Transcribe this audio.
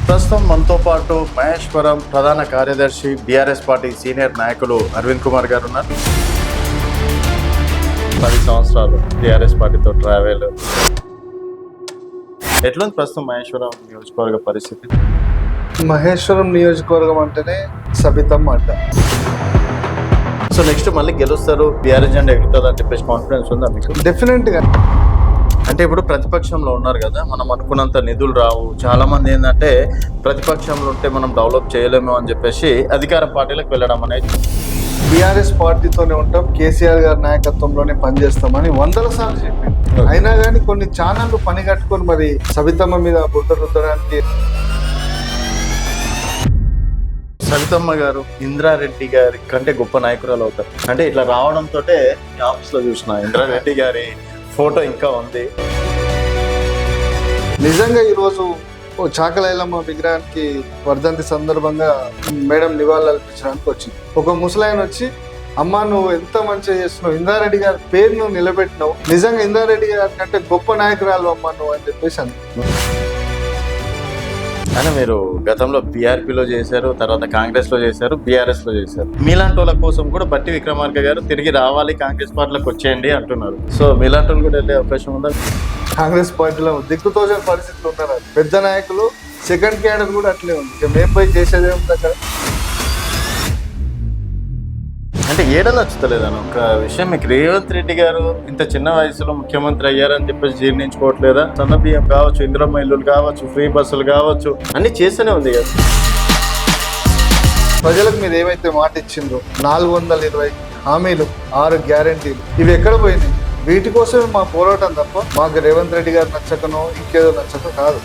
ప్రస్తుతం మనతో పాటు మహేశ్వరం ప్రధాన కార్యదర్శి బీఆర్ఎస్ పార్టీ సీనియర్ నాయకులు అరవింద్ కుమార్ గారు ఉన్నారు. 10 సంవత్సరాలు బీఆర్ఎస్ పార్టీతో ట్రావెల్. ఎట్లుంది ప్రస్తుతం మహేశ్వరం నియోజకవర్గ పరిస్థితి? మహేశ్వరం నియోజకవర్గం అంటేనే సబితమ్మ అడ్డ. సో నెక్స్ట్ మళ్ళీ గెలుస్తారు, బీఆర్ఎస్ జెండా ఎగురుతుంది అని చెప్పేసి కాన్ఫిడెన్స్ ఉందా మీకు? డెఫినెట్ గా. అంటే ఇప్పుడు ప్రతిపక్షంలో ఉన్నారు కదా, మనం అనుకున్నంత నిధులు రావు. చాలా మంది ఏంటంటే ప్రతిపక్షంలో ఉంటే మనం డెవలప్ చేయలేము అని చెప్పేసి అధికార పార్టీలకు వెళ్ళడం అనేది. బీఆర్ఎస్ పార్టీతోనే ఉంటాం, కేసీఆర్ గారి నాయకత్వంలోనే పనిచేస్తామని 100 సార్లు చెప్పింది. అయినా కానీ కొన్ని ఛానళ్లు పని కట్టుకొని మరి సబితమ్మ మీద బుద్ధ రుద్దడానికి. సవితమ్మ గారు ఇంద్రారెడ్డి గారి కంటే గొప్ప నాయకురాలు అవుతారు. అంటే ఇట్లా రావడంతో ఆఫీస్ లో చూసిన ఇంద్రారెడ్డి గారి ఫోటో ఇంకా ఉంది. నిజంగా ఈరోజు చాకలైలమ్మ విగ్రహానికి వర్ధంతి సందర్భంగా మేడం నివాళులు అర్పించడానికి వచ్చింది. ఒక ముసలాయన వచ్చి, అమ్మ నువ్వు ఎంత మంచిగా చేస్తున్నావు, ఇంద్రారెడ్డి గారి పేరును నిలబెట్టినావు, నిజంగా ఇంద్రారెడ్డి గారి కంటే గొప్ప నాయకురాలు అమ్మ నువ్వు అని చెప్పేసి అంది. అని మీరు గతంలో బీఆర్పీలో చేశారు, తర్వాత కాంగ్రెస్ లో చేశారు, బీఆర్ఎస్ లో చేశారు. మీలాంటి వాళ్ళ కోసం కూడా బట్టి విక్రమార్క గారు తిరిగి రావాలి, కాంగ్రెస్ పార్టీలోకి వచ్చేయండి అంటున్నారు. సో మీలాంటి వాళ్ళు కూడా వెళ్ళే అవకాశం ఉందా? కాంగ్రెస్ పార్టీలో దిక్కుతోచని పరిస్థితులు ఉన్నారు. పెద్ద నాయకులు సెకండ్ క్యాడర్ కూడా అట్లే ఉంది. ఇక మేము పోయి చేసేది ఏముంది అక్కడ? అంటే ఏడ నచ్చుతలేదని ఒక విషయం, మీకు రేవంత్ రెడ్డి గారు ఇంత చిన్న వయసులో ముఖ్యమంత్రి అయ్యారని చెప్పేసి జీర్ణించుకోవట్లేదా? సన్న బియ్యం కావచ్చు, ఇందిరమ్మ ఇల్లులు కావచ్చు, ఫ్రీ బస్సులు కావచ్చు, అన్ని చేస్తూనే ఉంది కదా. ప్రజలకు మీరు ఏమైతే మాట ఇచ్చిండ్రో 420 హామీలు, 6 గ్యారంటీలు, ఇవి ఎక్కడ పోయినాయి? వీటి కోసమే మా పోరాటం తప్ప మాకు రేవంత్ రెడ్డి గారు నచ్చకనో ఇంకేదో నచ్చకో కాదు.